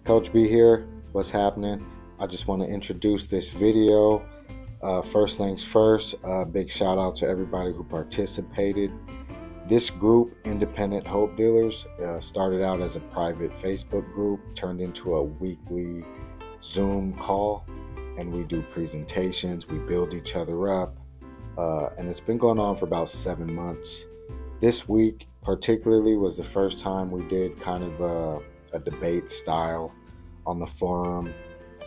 Coach B here. What's happening? I just want to introduce this video. First things first, big shout out to everybody who participated. This group, Independent Hope Dealers, started out as a private Facebook group, turned into a weekly Zoom call, and we do presentations, we build each other up, and it's been going on for about 7 months. This week particularly was the first time we did kind of a debate style on the forum,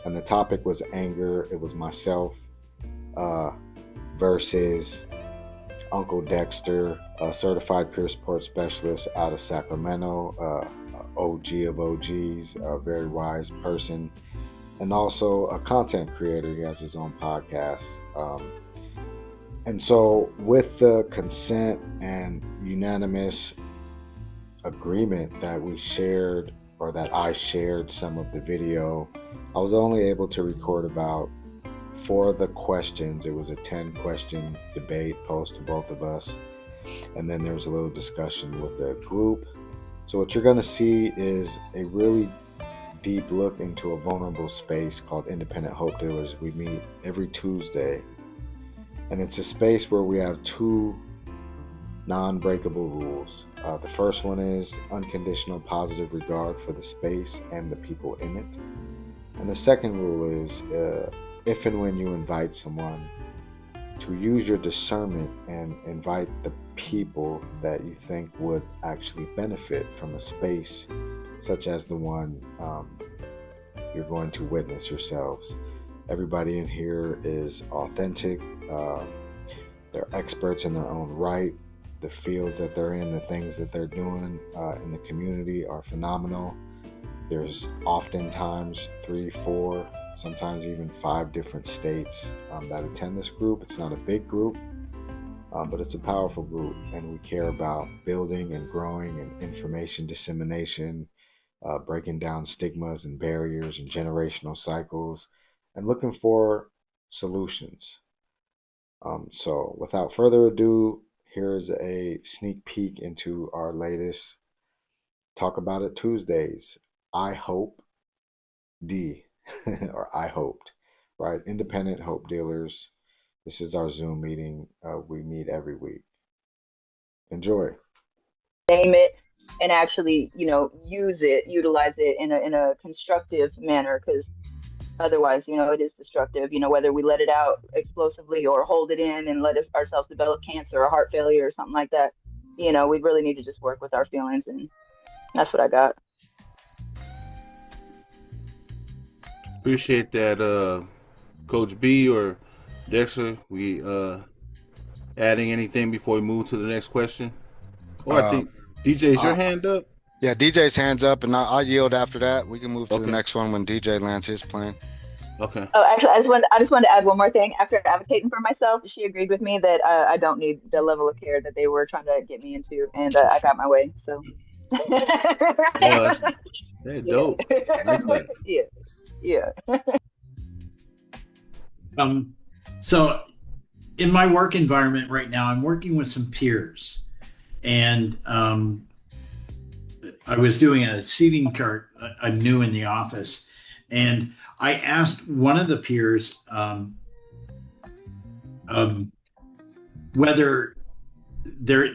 and the topic was anger. It was myself versus Uncle Dexter, a certified peer support specialist out of Sacramento, OG of OGs, a very wise person, and also a content creator. He has his own podcast. And so with the consent and unanimous agreement that we shared, or that I shared some of the video, I was only able to record about 4 of the questions. It was a 10-question debate posed to both of us. And then there was a little discussion with the group. So what you're going to see is a really deep look into a vulnerable space called Independent Hope Dealers. We meet every Tuesday. And it's a space where we have 2 non-breakable rules. The first one is unconditional positive regard for the space and the people in it. And the second rule is if and when you invite someone, to use your discernment and invite the people that you think would actually benefit from a space such as the one you're going to witness yourselves. Everybody in here is authentic. They're experts in their own right. The fields that they're in, the things that they're doing in the community are phenomenal. There's oftentimes 3, 4, sometimes even 5 different states that attend this group. It's not a big group, but it's a powerful group, and we care about building and growing and information dissemination, breaking down stigmas and barriers and generational cycles, and looking for solutions. So without further ado, here's a sneak peek into our latest Talk About It Tuesdays. I hope or I hoped, right? Independent Hope Dealers. This is our Zoom meeting. We meet every week. Enjoy. Name it and actually, utilize it in a constructive manner, because otherwise, it is destructive. Whether we let it out explosively or hold it in and let ourselves develop cancer or heart failure or something like that, we really need to just work with our feelings, and that's what I got. Appreciate that, Coach B or Dexter. We adding anything before we move to the next question? I think DJ, is your hand up? Yeah, DJ's hand's up, and I'll yield after that. We can move to the next one when DJ lands his plane. Okay. Oh, actually, I just wanted to add one more thing. After advocating for myself, she agreed with me that I don't need the level of care that they were trying to get me into, and I got my way. So. That's dope. Like that. Yeah. So in my work environment right now, I'm working with some peers, and I was doing a seating chart. I'm new in the office, and I asked one of the peers whether they're,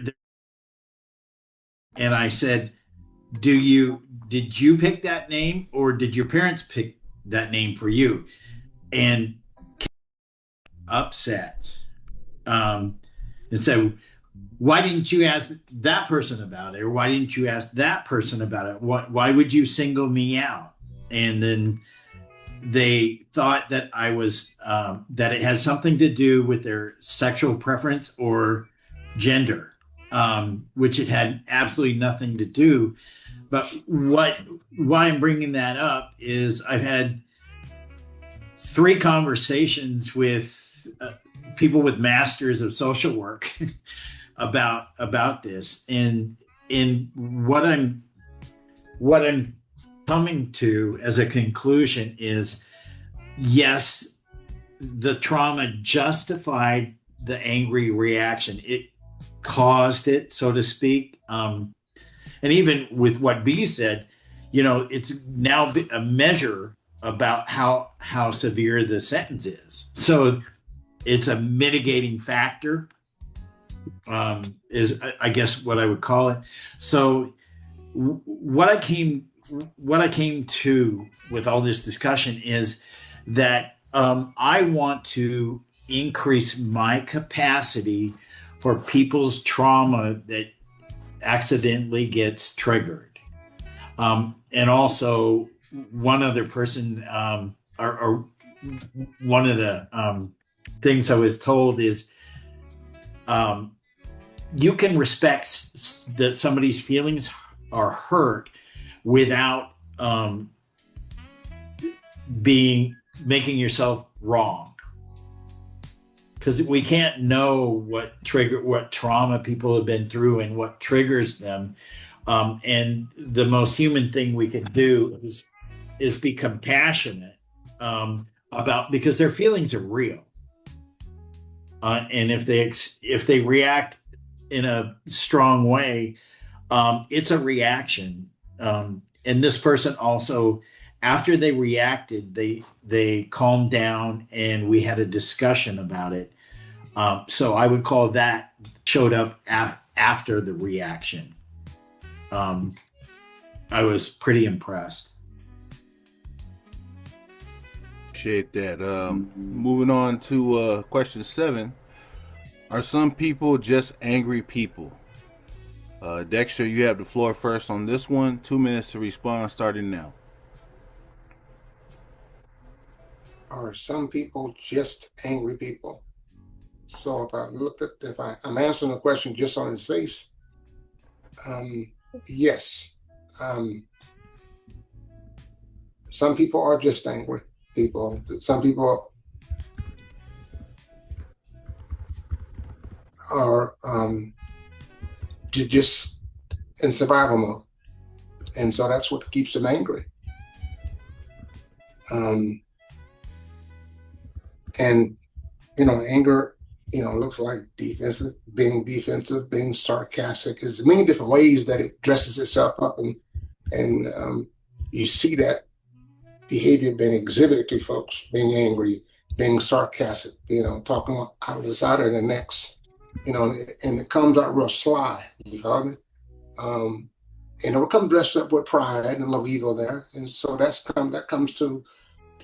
and I said, did you pick that name, or did your parents pick that name for you? And upset and said, why didn't you ask that person about it, or why didn't you ask that person about it? Why would you single me out? And then they thought that I was that it had something to do with their sexual preference or gender, which it had absolutely nothing to do. But why I'm bringing that up is I've had 3 conversations with people with masters of social work about this, and in what I'm coming to as a conclusion is, yes, the trauma justified the angry reaction. It caused it, so to speak. And even with what B said, it's now a measure about how severe the sentence is. So it's a mitigating factor, is I guess what I would call it. So what I came to with all this discussion is that I want to increase my capacity for people's trauma that accidentally gets triggered. And also one other person, or one of the things I was told is, you can respect that somebody's feelings are hurt without making yourself wrong, because we can't know what trauma people have been through and what triggers them. And the most human thing we can do is be compassionate about, because their feelings are real. And if they react in a strong way, it's a reaction. And this person also, after they reacted, they calmed down and we had a discussion about it. So I would call that showed up after the reaction. I was pretty impressed. Appreciate that. Moving on to question 7. Are some people just angry people? Dexter, you have the floor first on this one. 2 minutes to respond, starting now. Are some people just angry people? So I'm answering the question just on his face, yes. Some people are just angry people. Some people are just in survival mode, and so that's what keeps them angry. And anger, looks like defensive, being sarcastic. There's many different ways that it dresses itself up, and you see that behavior being exhibited to folks, being angry, being sarcastic, talking out of the side of their necks, and it comes out real sly, you follow me? And it will come dressed up with pride and a little ego there. And so that comes to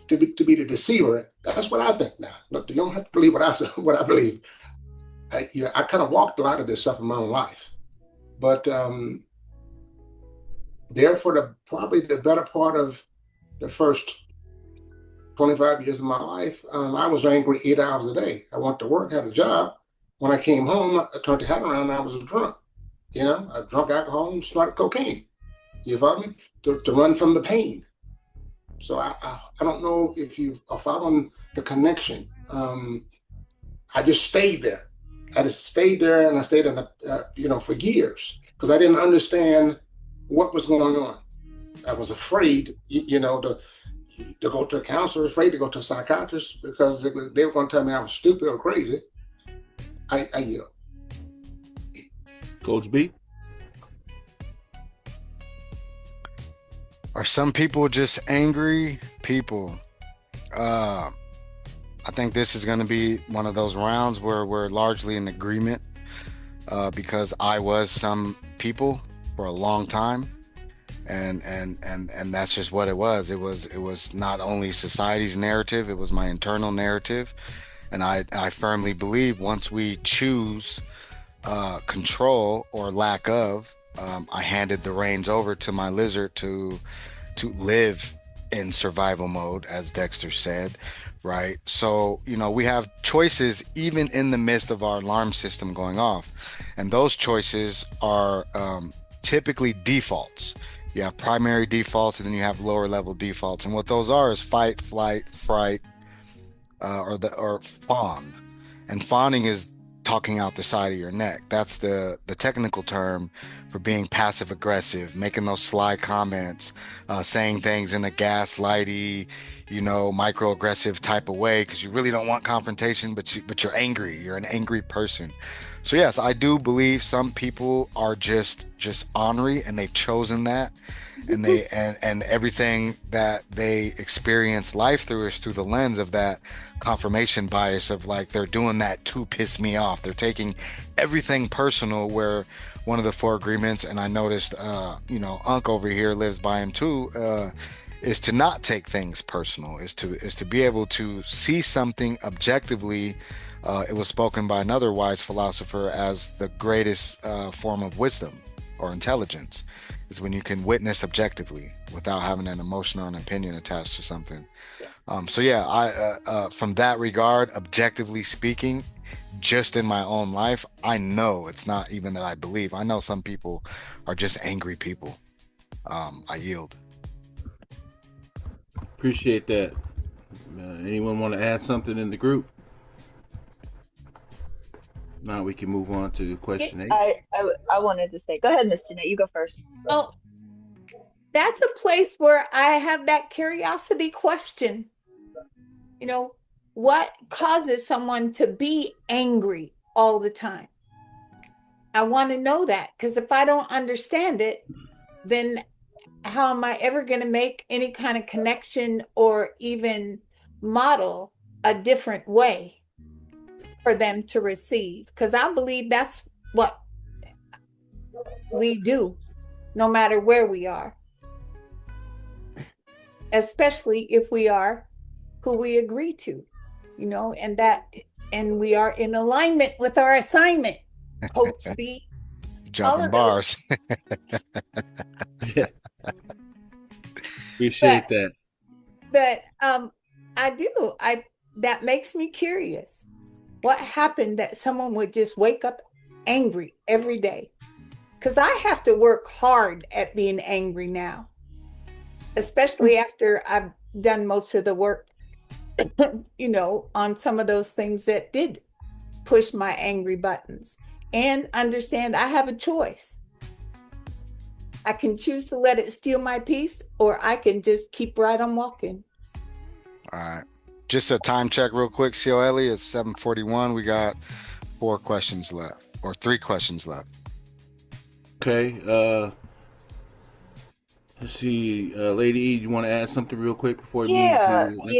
be the deceiver. That's what I think now. Look, you don't have to believe what I believe. I kind of walked a lot of this stuff in my own life, but there for probably the better part of the first 25 years of my life, I was angry 8 hours a day. I went to work, had a job. When I came home, I turned the hat around and I was a drunk. I drank alcohol and snorted cocaine. You follow me? To run from the pain. So I don't know if you are following the connection. I just stayed there. I just stayed there, and I stayed in for years, because I didn't understand what was going on. I was afraid, to go to a counselor, afraid to go to a psychiatrist, because they were going to tell me I was stupid or crazy. I yield. Coach B? Are some people just angry people? I think this is going to be one of those rounds where we're largely in agreement, because I was some people for a long time, and that's just what it was. It was not only society's narrative, it was my internal narrative, and I firmly believe once we choose control or lack of, I handed the reins over to my lizard to live in survival mode, as Dexter said, right? So, we have choices even in the midst of our alarm system going off. And those choices are typically defaults. You have primary defaults, and then you have lower level defaults. And what those are is fight, flight, fright, or fawn. And fawning is talking out the side of your neck. That's the technical term for being passive aggressive, making those sly comments, saying things in a gaslighty, microaggressive type of way because you really don't want confrontation, but you're angry. You're an angry person. So yes, I do believe some people are just ornery, and they've chosen that, and they and everything that they experience life through is through the lens of that confirmation bias of like they're doing that to piss me off. They're taking everything personal, where one of the four agreements, and I noticed Unc over here lives by him too, is to not take things personal, is to be able to see something objectively. It was spoken by another wise philosopher as the greatest form of wisdom or intelligence, is when you can witness objectively without having an emotion or an opinion attached to something. I from that regard, objectively speaking, just in my own life, I know it's not even that I believe. I know some people are just angry people. I yield. Appreciate that. Anyone want to add something in the group? Now we can move on to question 8. I wanted to say, go ahead, Miss Jeanette, you go first. Oh, that's a place where I have that curiosity question. What causes someone to be angry all the time? I want to know that, because if I don't understand it, then how am I ever going to make any kind of connection or even model a different way for them to receive? Because I believe that's what we do, no matter where we are, especially if we are who we agree to, and we are in alignment with our assignment. Coach B, dropping bars. Yeah. Appreciate that. But that makes me curious. What happened that someone would just wake up angry every day? Because I have to work hard at being angry now, especially after I've done most of the work, on some of those things that did push my angry buttons, and understand I have a choice. I can choose to let it steal my peace, or I can just keep right on walking. All right. Just a time check real quick, CO Ellie. It's 7:41. We got 4 questions left, or 3 questions left. Okay. Let's see. Lady E, you want to add something real quick before we move to the next one?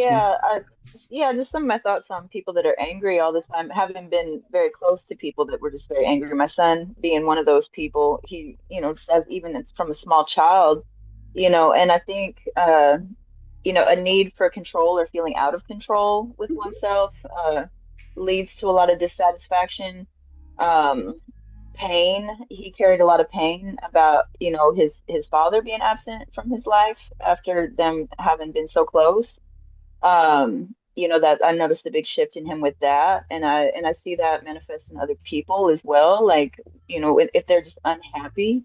Just some of my thoughts on people that are angry all the time. Having been very close to people that were just very angry. My son being one of those people, he, says even it's from a small child, and I think, a need for control or feeling out of control with oneself leads to a lot of dissatisfaction, pain. He carried a lot of pain about, his father being absent from his life after them having been so close. That I noticed a big shift in him with that, and I see that manifest in other people as well. Like, if they're just unhappy,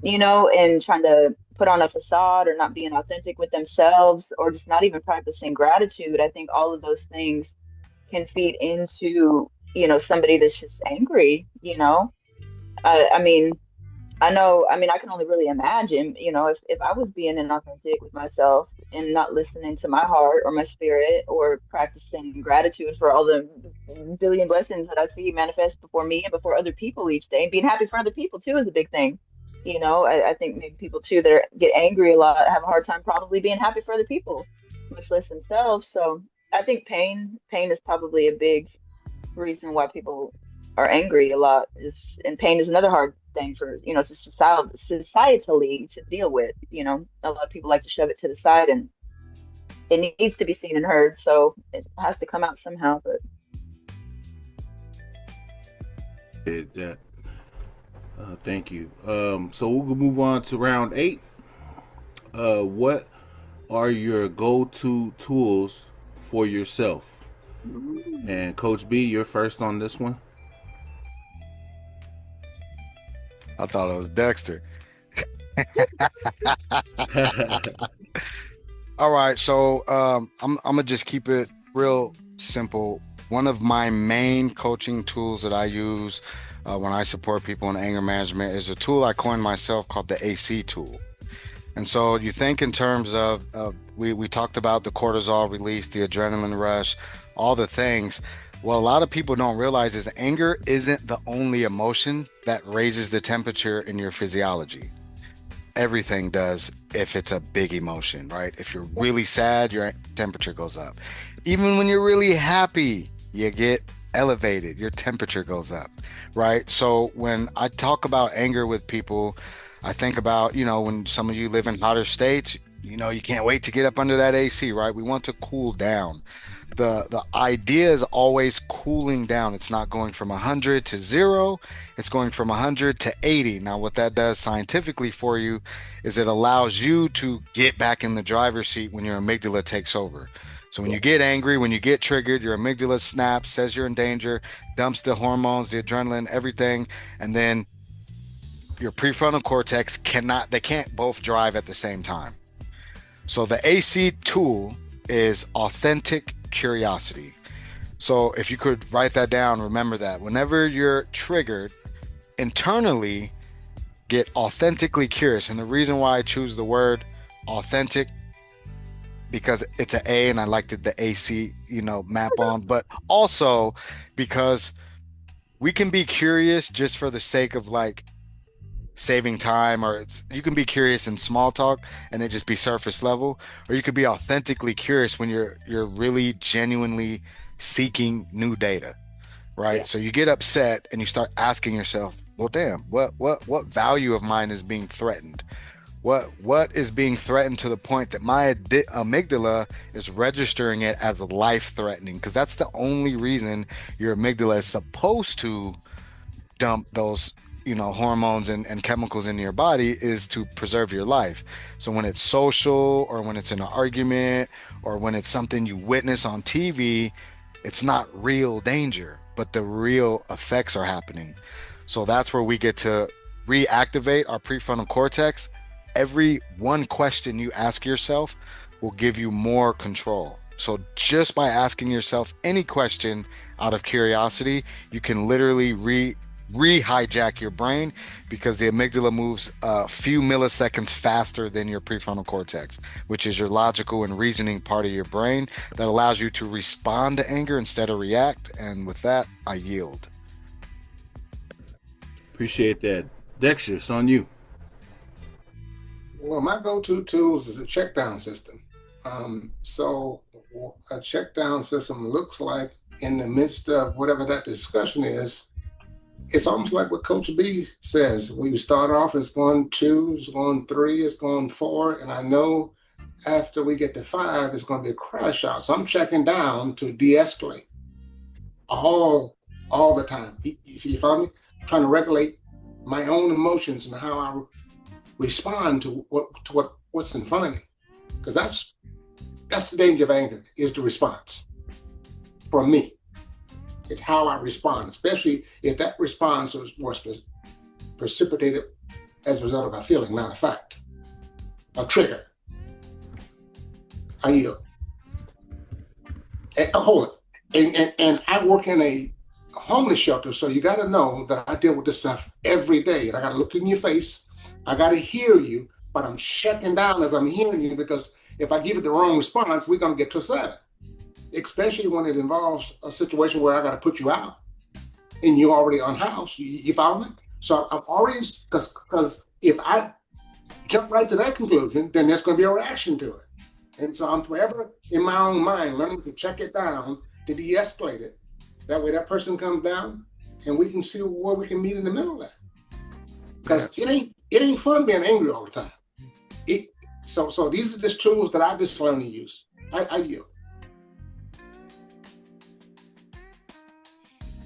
and trying to put on a facade or not being authentic with themselves or just not even practicing gratitude, I think all of those things can feed into, somebody that's just angry. I can only really imagine, if I was being inauthentic with myself and not listening to my heart or my spirit or practicing gratitude for all the billion blessings that I see manifest before me and before other people each day. And being happy for other people too is a big thing. I think maybe people too that get angry a lot have a hard time probably being happy for other people, much less themselves. So I think pain is probably a big reason why people are angry a lot, and pain is another hard thing for, to societally to deal with. A lot of people like to shove it to the side, and it needs to be seen and heard, so it has to come out somehow. But thank you. So we'll move on to round 8. What are your go-to tools for yourself? And Coach B, you're first on this one. I thought it was Dexter. All right, so I'm gonna just keep it real simple. One of my main coaching tools that I use when I support people in anger management is a tool I coined myself called the AC tool. And so you think in terms of we talked about the cortisol release, the adrenaline rush, all the things. What a lot of people don't realize is anger isn't the only emotion that raises the temperature in your physiology. Everything does if it's a big emotion, right? If you're really sad, your temperature goes up. Even when you're really happy, you get elevated, your temperature goes up, right? So when I talk about anger with people, I think about, when some of you live in hotter states, you can't wait to get up under that AC, right? We want to cool down. The idea is always cooling down. It's not going from 100 to 0. It's going from 100 to 80. Now, what that does scientifically for you is it allows you to get back in the driver's seat when your amygdala takes over. So when you get angry, when you get triggered, your amygdala snaps, says you're in danger, dumps the hormones, the adrenaline, everything, and then your prefrontal cortex they can't both drive at the same time. So the AC tool is authentic curiosity. So if you could write that down, remember that whenever you're triggered internally, get authentically curious. And the reason why I choose the word authentic, because it's an A and I liked it, the AC, map on, but also because we can be curious just for the sake of like saving time, or you can be curious in small talk and it just be surface level, or you could be authentically curious when you're really genuinely seeking new data, right? Yeah. So you get upset and you start asking yourself, well, damn, what value of mine is being threatened? What is being threatened to the point that my amygdala is registering it as life threatening? Because that's the only reason your amygdala is supposed to dump those hormones and chemicals in your body, is to preserve your life. So when it's social, or when it's an argument, or when it's something you witness on TV, it's not real danger, but the real effects are happening. So that's where we get to reactivate our prefrontal cortex. Every one question you ask yourself will give you more control. So just by asking yourself any question out of curiosity, you can literally re-hijack your brain, because the amygdala moves a few milliseconds faster than your prefrontal cortex, which is your logical and reasoning part of your brain that allows you to respond to anger instead of react. And with that, I yield. Appreciate that. Dexter, it's on you. Well, my go-to tools is a check-down system. So a check-down system looks like, in the midst of whatever that discussion is, it's almost like what Coach B says. When you start off, it's going 2, it's going 3, it's going 4, and I know after we get to 5, it's going to be a crash out. So I'm checking down to de-escalate all the time. You follow me? I'm trying to regulate my own emotions and how I respond to what's in front of me, because that's the danger of anger, is the response. For me, it's how I respond, especially if that response was precipitated as a result of a feeling, not a fact, a trigger. I yield. Hold it. And I work in a homeless shelter, so you got to know that I deal with this stuff every day, and I got to look in your face. I got to hear you, but I'm checking down as I'm hearing you, because if I give it the wrong response, we're going to get to a 7, especially when it involves a situation where I got to put you out and you're already unhoused. You follow me? So I'm always, because if I jump right to that conclusion, then there's going to be a reaction to it. And so I'm forever in my own mind learning to check it down, to de-escalate it. That way that person comes down and we can see where we can meet in the middle of that. Because it ain't fun being angry all the time. So these are just tools that I just learned to use. I yield.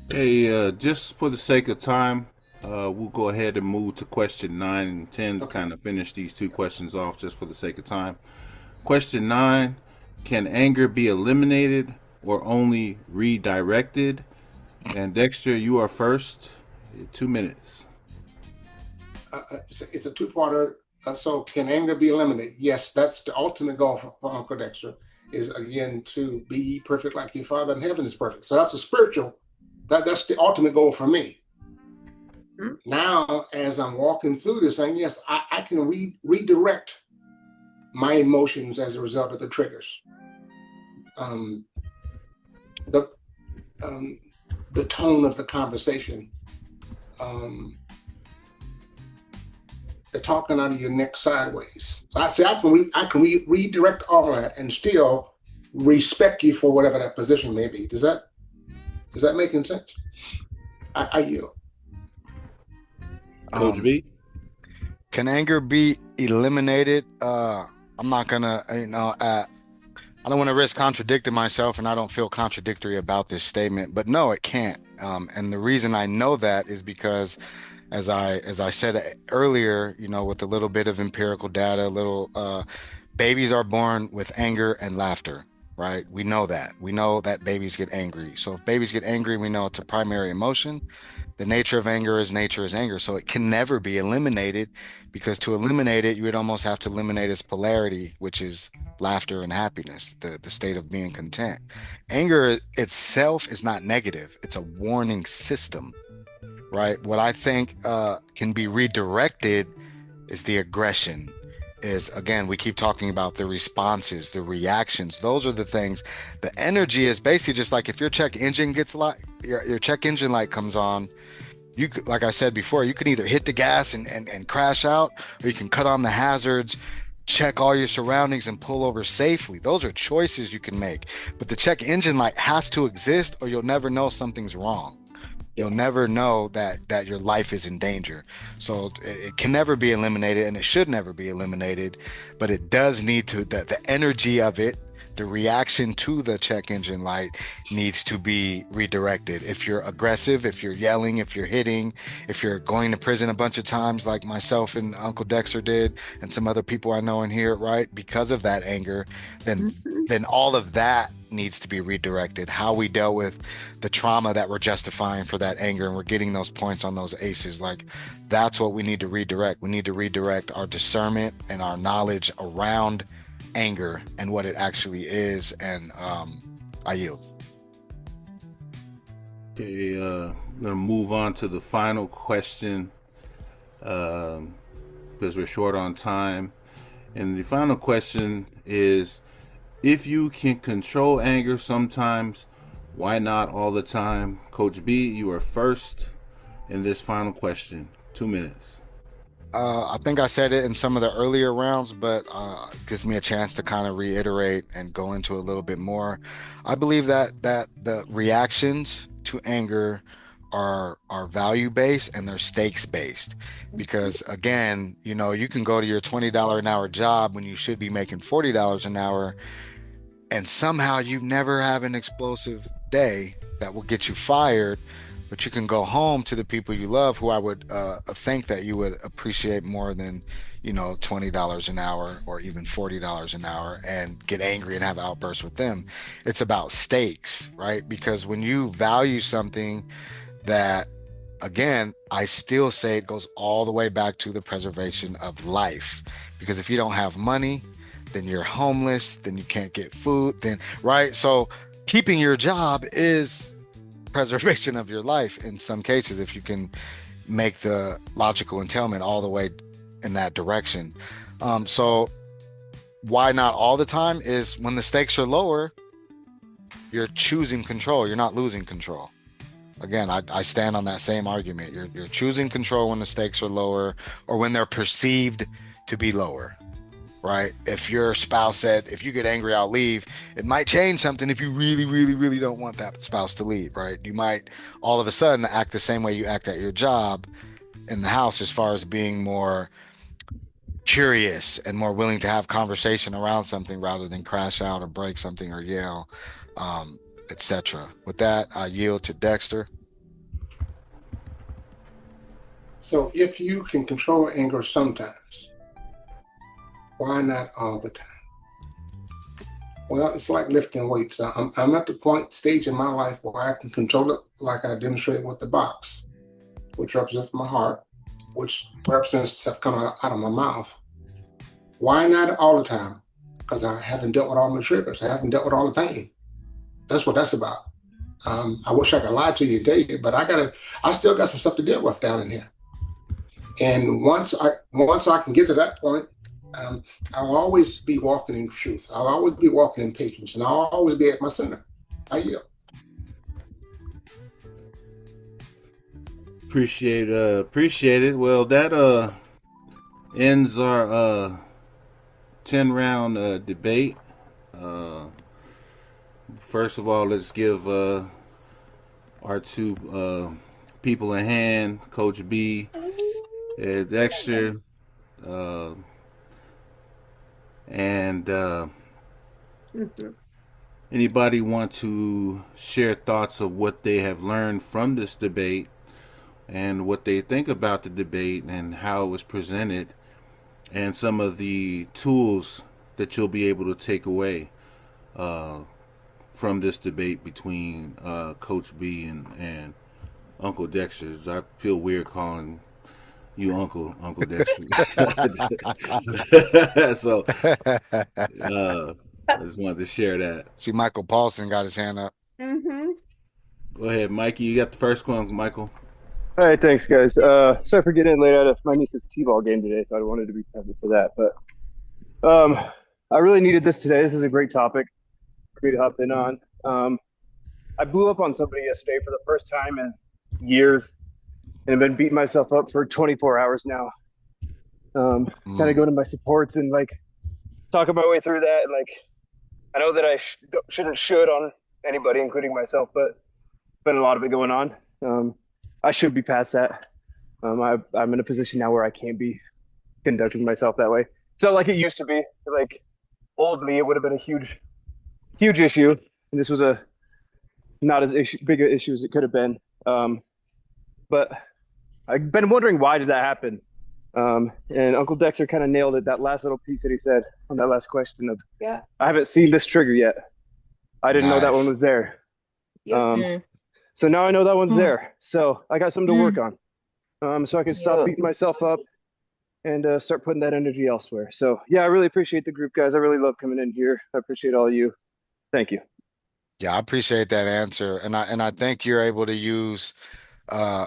Hey, just for the sake of time, we'll go ahead and move to question 9 and 10 to kind of finish these 2 questions off, just for the sake of time. Question 9, can anger be eliminated or only redirected? And Dexter, you are first. 2 minutes. It's a 2-parter. So can anger be eliminated? Yes, that's the ultimate goal for Uncle Dexter, is again to be ye perfect like your Father in heaven is perfect. So that's the spiritual. That's the ultimate goal for me. Mm-hmm. Now, as I'm walking through this thing, yes, I can redirect my emotions as a result of the triggers. The tone of the conversation, the talking out of your neck sideways. So I can redirect all that and still respect you for whatever that position may be. Does that make sense? I yield. Coach B? Can anger be eliminated? I'm not gonna, I don't want to risk contradicting myself, and I don't feel contradictory about this statement, but no, it can't. And the reason I know that is because, as I said earlier, with a little bit of empirical data, babies are born with anger and laughter, right? We know that. We know that babies get angry. So if babies get angry, we know it's a primary emotion. The nature of anger is anger. So it can never be eliminated, because to eliminate it, you would almost have to eliminate its polarity, which is laughter and happiness, the state of being content. Anger itself is not negative. It's a warning system, right? What I think can be redirected is the aggression. Is, again, we keep talking about the responses, the reactions. Those are the things. The energy is basically just like if your check engine gets light, your check engine light comes on. You could, like I said before, you can either hit the gas and crash out, or you can cut on the hazards, check all your surroundings, and pull over safely. Those are choices you can make. But the check engine light has to exist, or you'll never know something's wrong. You'll never know that your life is in danger. So it can never be eliminated, and it should never be eliminated, but it does need to, the energy of it, the reaction to the check engine light needs to be redirected. If you're aggressive, if you're yelling, if you're hitting, if you're going to prison a bunch of times like myself and Uncle Dexter did, and some other people I know in here, right, because of that anger, then all of that needs to be redirected. How we dealt with the trauma that we're justifying for that anger, and we're getting those points on those aces, like that's what we need to redirect. We need to redirect our discernment and our knowledge around anger and what it actually is. And I yield. Okay, I'm gonna move on to the final question because we're short on time. And the final question is, if you can control anger sometimes, why not all the time? Coach B, you are first in this final question. 2 minutes. I think I said it in some of the earlier rounds, but gives me a chance to kind of reiterate and go into a little bit more. I believe that the reactions to anger are value based and they're stakes based, because again, you can go to your $20 an hour job when you should be making $40 an hour, and somehow you never have an explosive day that will get you fired. But you can go home to the people you love, who I would think that you would appreciate more than, $20 an hour or even $40 an hour, and get angry and have outbursts with them. It's about stakes, right? Because when you value something that, again, I still say it goes all the way back to the preservation of life. Because if you don't have money, then you're homeless, then you can't get food, then, right? So keeping your job is preservation of your life in some cases, if you can make the logical entailment all the way in that direction. So why not all the time is when the stakes are lower, you're choosing control, you're not losing control. Again, I stand on that same argument. You're choosing control when the stakes are lower, or when they're perceived to be lower. Right? If your spouse said, if you get angry, I'll leave, it might change something if you really, really, really don't want that spouse to leave, right? You might all of a sudden act the same way you act at your job in the house, as far as being more curious and more willing to have conversation around something rather than crash out or break something or yell, etc. With that, I yield to Dexter. So if you can control anger sometimes, why not all the time? Well, it's like lifting weights. I'm at the stage in my life where I can control it, like I demonstrated with the box, which represents my heart, which represents stuff coming out of my mouth. Why not all the time? because I haven't dealt with all my triggers. I haven't dealt with all the pain. That's what that's about. I wish I could lie to you, David, but I still got some stuff to deal with down in here. And once I can get to that point, I'll always be walking in truth. I'll always be walking in patience, and I'll always be at my center. I yield. Appreciate it. Well, that ends our 10-round debate. First of all, let's give our two people a hand, Coach B, Dexter, and anybody want to share thoughts of what they have learned from this debate and what they think about the debate and how it was presented and some of the tools that you'll be able to take away from this debate between Coach B and Uncle Dexter. I feel weird calling you Uncle Dexter. So I just wanted to share that. See, Michael Paulson got his hand up. Mm-hmm. Go ahead, Mikey. You got the first one, Michael. All right, thanks, guys. Sorry for getting in late. I had my niece's t-ball game today, so I wanted to be present for that. But I really needed this today. This is a great topic for me to hop in on. I blew up on somebody yesterday for the first time in years, and I've been beating myself up for 24 hours now. Kind of go to my supports and like talking my way through that. And like, I know that I should on anybody, including myself, but been a lot of it going on. I should be past that. I'm in a position now where I can't be conducting myself that way. It's not like it used to be. Like old me, it would have been a huge issue, and this was not as big an issue as it could have been. But I've been wondering, why did that happen? And Uncle Dexter kind of nailed it. That last little piece that he said on that last question of, I haven't seen this trigger yet. I didn't know that one was there. So now I know that one's there. So I got something to work on. So I can stop beating myself up and start putting that energy elsewhere. So yeah, I really appreciate the group, guys. I really love coming in here. I appreciate all of you. Thank you. Yeah, I appreciate that answer. And I think you're able to use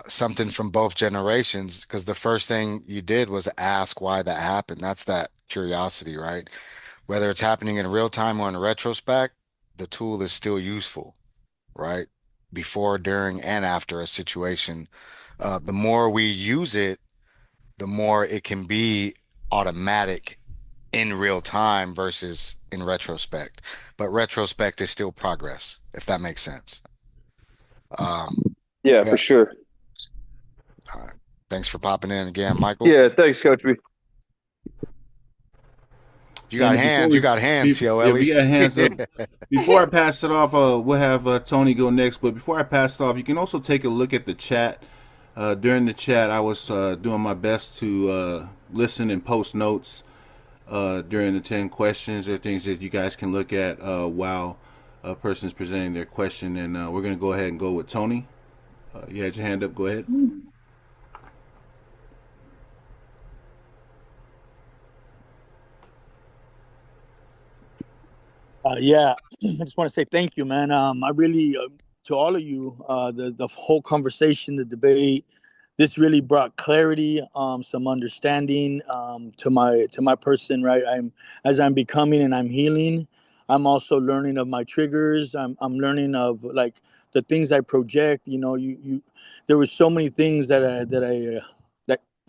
something from both generations, because the first thing you did was ask why that happened. That's that curiosity, right? Whether it's happening in real time or in retrospect, the tool is still useful, right? Before, during, and after a situation. The more we use it, the more it can be automatic in real time versus in retrospect. But retrospect is still progress, if that makes sense. Yeah, for sure. All right. Thanks for popping in again, Michael. Yeah, thanks, Coach B. You got hands, COLE. We got hands up. Before I pass it off, we'll have Tony go next. But before I pass it off, you can also take a look at the chat. During the chat, I was doing my best to listen and post notes during the 10 questions or things that you guys can look at while a person is presenting their question. And we're going to go ahead and go with Tony. You had your hand up. Go ahead. Yeah, I just want to say thank you, man. I really, to all of you, the whole conversation, the debate, this really brought clarity, some understanding to my person, right? As I'm becoming and I'm healing, I'm also learning of my triggers. I'm learning of like the things I project. You know, there were so many things that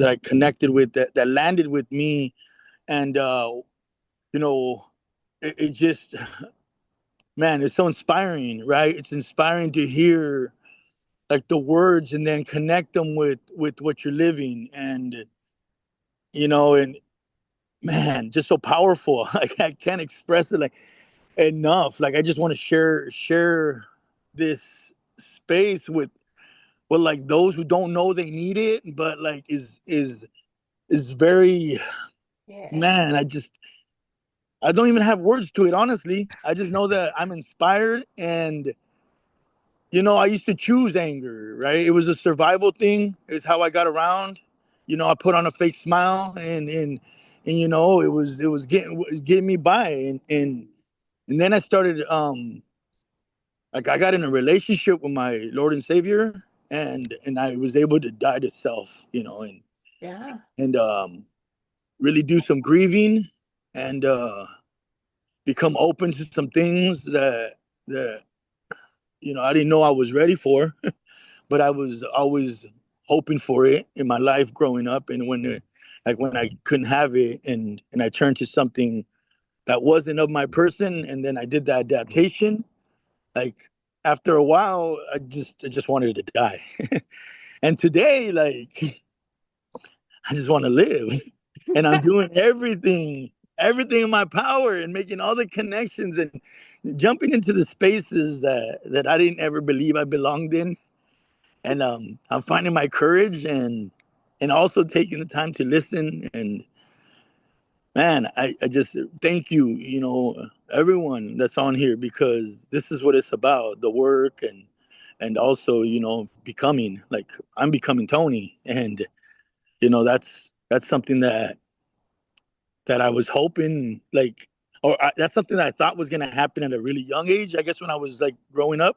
I connected with that landed with me, and you know. It just, man, it's so inspiring, right? It's inspiring to hear like the words and then connect them with what you're living, and and man, just so powerful. Like I can't express it like enough. Like I just want to share this space with like those who don't know they need it, but like is very, man, I don't even have words to it, honestly. I just know that I'm inspired, and I used to choose anger, right? It was a survival thing. It's how I got around. I put on a fake smile and and it was getting me by, and then I started like I got in a relationship with my Lord and Savior, and I was able to die to self, and Yeah. and really do some grieving, and become open to some things that I didn't know I was ready for, but I was always hoping for it in my life growing up. And when I couldn't have it, and I turned to something that wasn't of my person, and then I did that adaptation. Like after a while, I just wanted to die. And today, like I just want to live, and I'm doing everything in my power, and making all the connections, and jumping into the spaces that I didn't ever believe I belonged in. And I'm finding my courage, and also taking the time to listen. And man, I just thank you, everyone that's on here, because this is what it's about, the work, and also, becoming, like I'm becoming Tony. And that's something that I was hoping, like, that's something that I thought was going to happen at a really young age, I guess, when I was like growing up,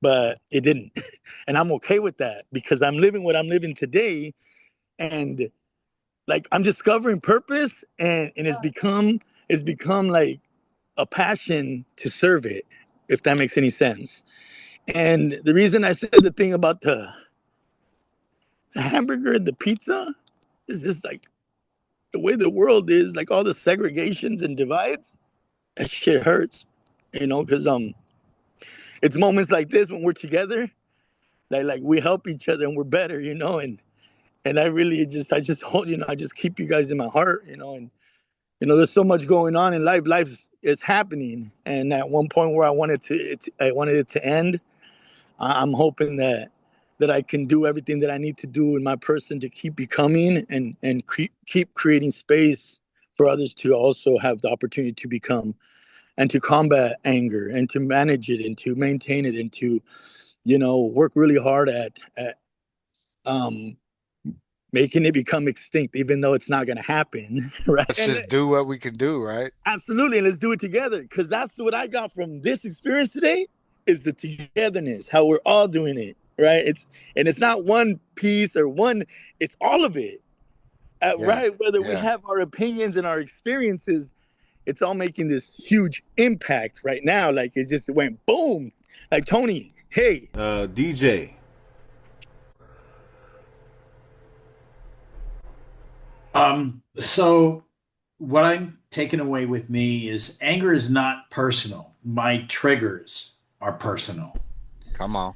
but it didn't. And I'm okay with that, because I'm living what I'm living today. And like I'm discovering purpose, and it's become like a passion to serve it, if that makes any sense. And the reason I said the thing about the hamburger and the pizza is just like the way the world is, like all the segregations and divides, that shit hurts, because it's moments like this when we're together that like we help each other and we're better, and I just hold, I just keep you guys in my heart, and there's so much going on in life. Life is happening, and at one point where I wanted it to end, I'm hoping that I can do everything that I need to do in my person to keep becoming, and keep creating space for others to also have the opportunity to become, and to combat anger, and to manage it, and to maintain it, and to work really hard at um making it become extinct, even though it's not going to happen. Right. Let's just do what we can do, right? Absolutely. And let's do it together, because that's what I got from this experience today, is the togetherness, how we're all doing it. Right. It's not one piece or one, it's all of it. Right. Whether we have our opinions and our experiences, it's all making this huge impact right now. Like it just went boom. Like Tony, hey. DJ. So what I'm taking away with me is anger is not personal. My triggers are personal. Come on.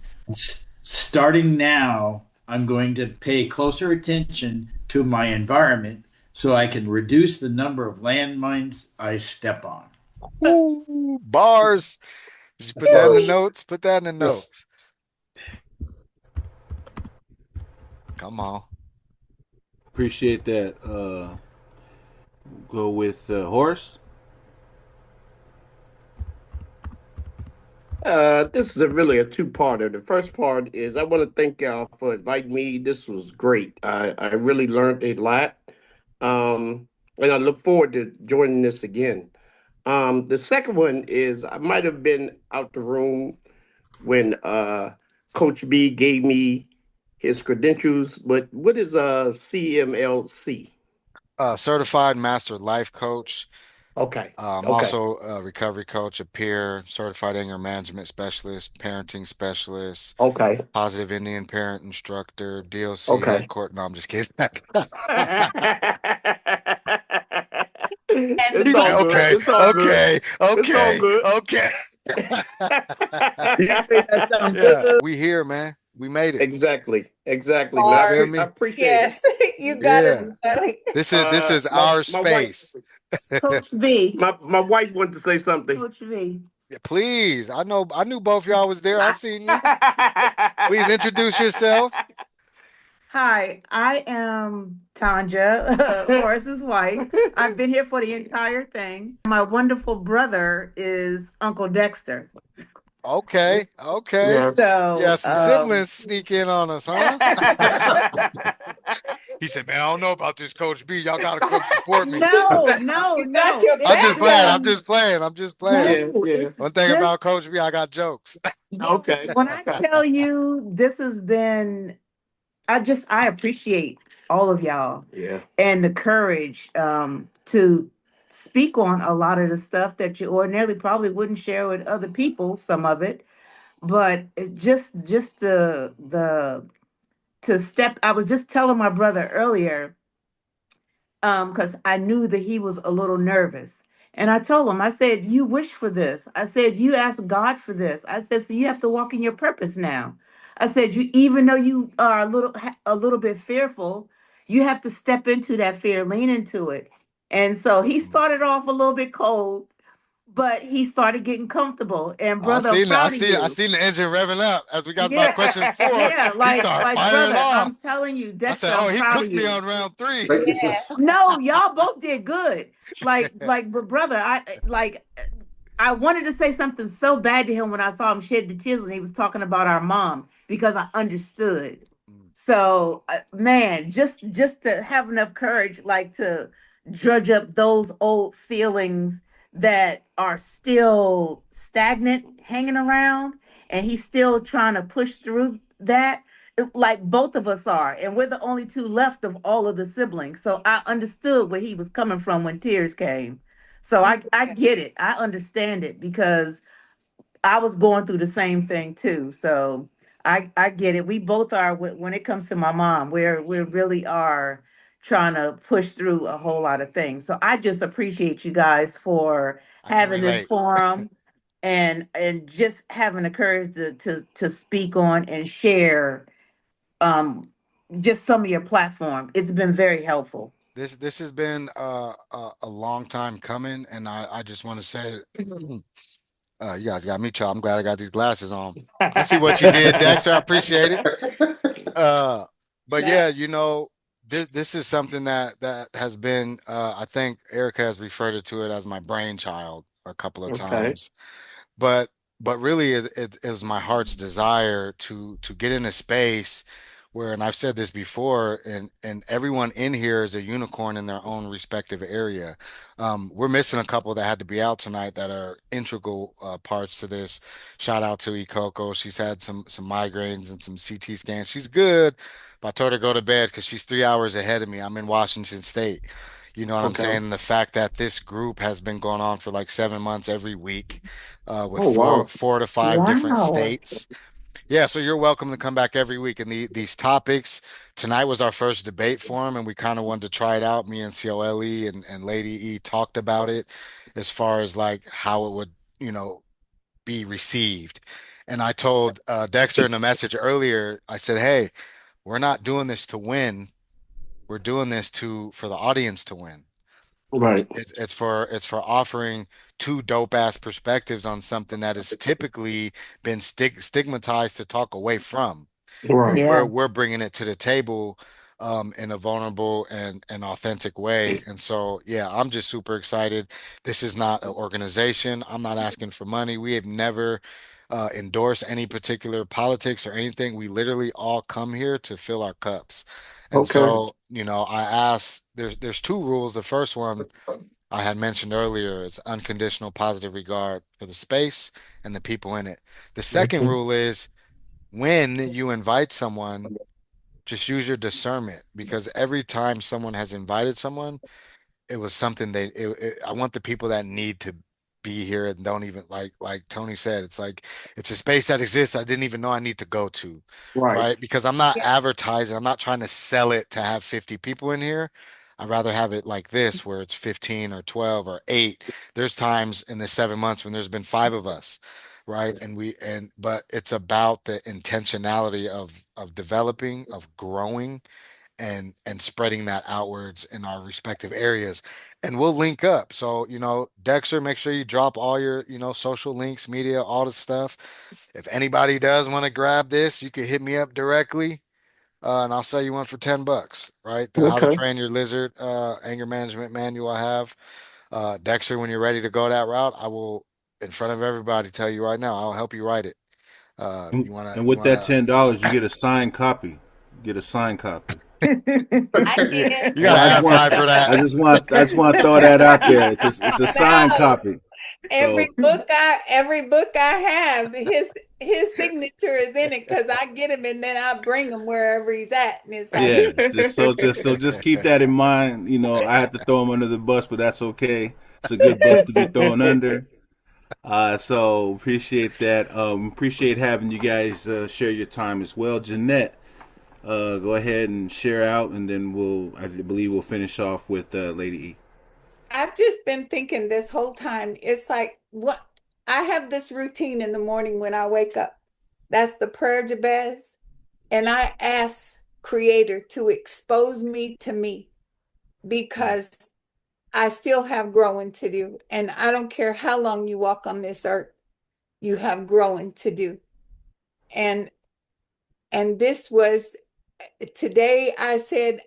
Starting now, I'm going to pay closer attention to my environment so I can reduce the number of landmines I step on. Ooh, bars. Did you put that in the notes? Put that in the notes. Come on. Appreciate that. Go with Horace. This is really a two-parter. The first part is I want to thank y'all for inviting me. This was great. I really learned a lot. And I look forward to joining this again. The second one is I might have been out the room when Coach B gave me his credentials, but what is CMLC? Certified Master Life Coach. Okay. I'm also a recovery coach, a peer, certified anger management specialist, parenting specialist, Okay. positive Indian parent instructor, DLC Okay. headquarters. No, I'm just kidding. It's all good. Okay, It's all good. okay, It's all okay, good. okay. That sound Yeah, good. we here, man. We made it. Exactly. You Man, feel me? I appreciate Yes, you got Yeah. it. This is it. our My wife, space. Coach B. my wife wanted to say something. Coach B. Yeah, please. I knew both y'all was there. I seen you. Please introduce yourself. Hi, I am Tanja, Horace's wife. I've been here for the entire thing. My wonderful brother is Uncle Dexter. Okay, okay. Yes. Yeah, So, some siblings sneak in on us, huh? He said, "Man, I don't know about this, Coach B. Y'all gotta come support me." no, no, You got no. your I'm It's just back playing. now. I'm been just playing. I'm just playing. Yeah, no. yeah. One thing about This Coach B, I got jokes. Okay. when I tell you this has been, I appreciate all of y'all Yeah. and the courage to speak on a lot of the stuff that you ordinarily probably wouldn't share with other people. Some of it, but just the to step. I was just telling my brother earlier because I knew that he was a little nervous. And I told him, I said, you wish for this. I said, you ask God for this. I said, so you have to walk in your purpose now. I said, you even though you are a little bit fearful, you have to step into that fear, lean into it. And so he started off a little bit cold, but he started getting comfortable. And I brother, I'm seen that. proud of I you. seen the engine revving up as we got about Yeah, question four. yeah, He started like firing brother, off. I'm telling you, I Dexter, said, "Oh, I'm he proud of cooked me you. on round three." Thank you, Yeah. sis. No, y'all both did good. But brother, I wanted to say something so bad to him when I saw him shed the tears when he was talking about our mom because I understood. So, man, just to have enough courage, like to drudge up those old feelings that are still stagnant, hanging around, and he's still trying to push through that. Like both of us are, and we're the only two left of all of the siblings. So I understood where he was coming from when tears came. So I get it. I understand it because I was going through the same thing too. So I get it. We both are when it comes to my mom. We really are trying to push through a whole lot of things. So I just appreciate you guys for I can having this relate. forum and just having the courage to speak on and share um just some of your platform. It's been very helpful. This has been a long time coming, and I just want to say, you guys got me, child. I'm glad I got these glasses on. I see what you did, Dexter. I appreciate it. Uh, but yeah, this is something that has been. I think Erica has referred to it as my brainchild a couple of Okay. times. but but really it was my heart's desire to get in a space where, and I've said this before, and everyone in here is a unicorn in their own respective area. We're missing a couple that had to be out tonight that are integral parts to this. Shout out to Coco. She's had some migraines and some CT scans. She's good, but I told her to go to bed because she's 3 hours ahead of me. I'm in Washington State. You know what I'm Okay. saying? And the fact that this group has been going on for like 7 months every week, with Oh wow. four to five different Wow. states. Yeah, so you're welcome to come back every week. And these topics, tonight was our first debate forum, and we kind of wanted to try it out. Me and COLE and Lady E talked about it as far as like how it would, be received. And I told Dexter in a message earlier, I said, hey, we're not doing this to win. We're doing this for the audience to win. It's Right. it's it's for it's for offering two dope ass perspectives on something that has typically been stigmatized to talk away from, and Right. we're bringing it to the table in a vulnerable and authentic way. And so yeah, I'm just super excited. This is not an organization. I'm not asking for money. We have never endorsed any particular politics or anything. We literally all come here to fill our cups. And Okay. so, I asked, there's two rules. The first one I had mentioned earlier is unconditional positive regard for the space and the people in it. The second Mhm. rule is when you invite someone, just use your discernment, because every time someone has invited someone, it was something I want the people that need to be here and don't even, like Tony said, it's like it's a space that exists I didn't even know I need to go to, Right. right? Because I'm not Yeah. advertising, I'm not trying to sell it to have 50 people in here. I'd rather have it like this where it's 15 or 12 or 8. There's times in the 7 months when there's been 5 of us, right? But it's about the intentionality of developing, of growing, and spreading that outwards in our respective areas. And we'll link up. So, Dexter, make sure you drop all your, social links, media, all the stuff. If anybody does want to grab this, you can hit me up directly. And I'll sell you one for $10, right? The How to Okay. Train Your Lizard anger management manual I have. Dexter, when you're ready to go that route, I will in front of everybody. Tell you right now, I'll help you write it. And, You wanna and you with that wanna $10, you get a signed copy. Get a signed copy. I you did. Hey, gotta have five for that. I just want to throw that out there. It's a signed No, copy. every So book I have, his signature is in it because I get him and then I bring him wherever he's at, and it's like, yeah, just keep that in mind. You know, I had to throw him under the bus, but that's okay. It's a good bus to be thrown under. So appreciate that. Appreciate having you guys share your time as well. Jeanette, go ahead and share out, and then I believe we'll finish off with Lady E. I've just been thinking this whole time. It's like what I have this routine in the morning when I wake up. That's the prayer Jabez, and I ask Creator to expose me to me because I still have growing to do. And I don't care how long you walk on this earth, you have growing to do. And this was today I said,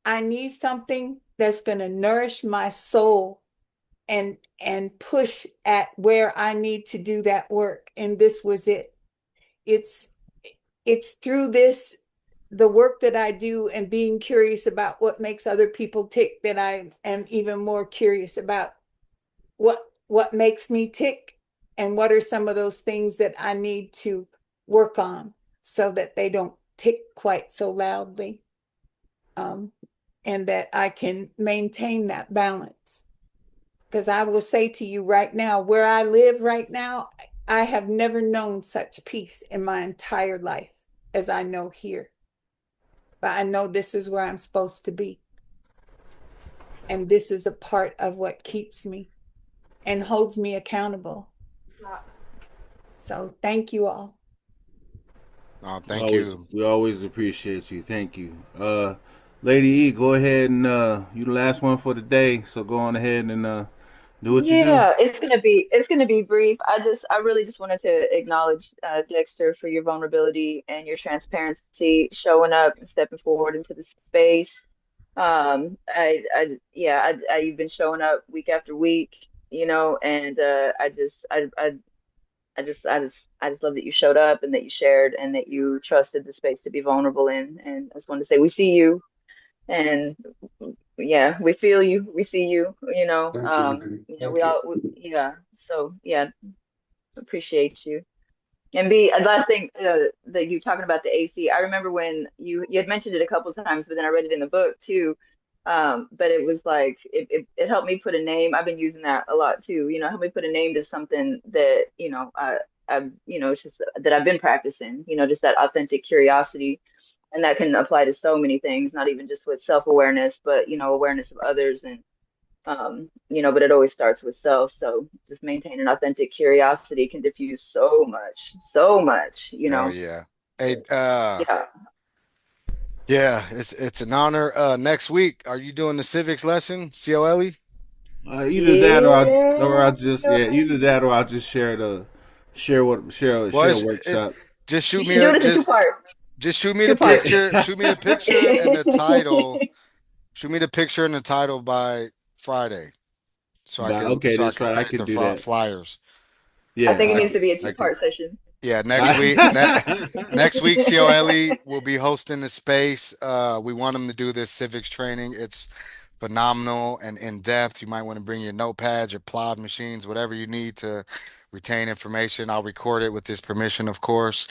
I need something that's going to nourish my soul and push at where I need to do that work. And this was it. It's it's through this the work that I do and being curious about what makes other people tick that I am even more curious about what makes me tick and what are some of those things that I need to work on so that they don't tick quite so loudly, and that I can maintain that balance. Because I will say to you right now, where I live right now, I have never known such peace in my entire life as I know here. But I know this is where I'm supposed to be. And this is a part of what keeps me and holds me accountable. So thank you all. Oh, thank you. We always appreciate you. Thank you. Lady E, go ahead and you the last one for the day. So go on ahead and do what you do. Yeah, it's gonna be brief. I really just wanted to acknowledge Dexter for your vulnerability and your transparency, showing up and stepping forward into the space. You've been showing up week after week, and I just love that you showed up and that you shared and that you trusted the space to be vulnerable in. And I just wanted to say we see you, and yeah, we feel you, we see you, Thank you, lady. we Thank you. all, yeah. So yeah, appreciate you. And B, last thing that you talking about the AC, I remember when you had mentioned it a couple times, but then I read it in the book too. But it was like it helped me put a name. I've been using that a lot too. Help me put a name to something that it's just that I've been practicing. Just that authentic curiosity, and that can apply to so many things, not even just with self-awareness, but awareness of others and but it always starts with self. So just maintain an authentic curiosity can diffuse so much, Oh yeah. Hey, Yeah. yeah, it's an honor. Next week, are you doing the civics lesson, COLE? Either that or I'll just Yeah. either that or I'll just Well, share a workshop. just You shoot me should do a it as a two-part. just shoot me the Two-part. picture. Shoot me the picture and the title. Shoot me the picture and the title by Friday, But okay, so I that's can right. I create can the do that. flyers. I Yeah, think it Uh, needs to be a I can. two-part session. yeah, I, next week, COLE will be hosting the space. We want them to do this civics training. It's phenomenal and in depth. You might want to bring your notepads, your plot machines, whatever you need to retain information. I'll record it with his permission, of course.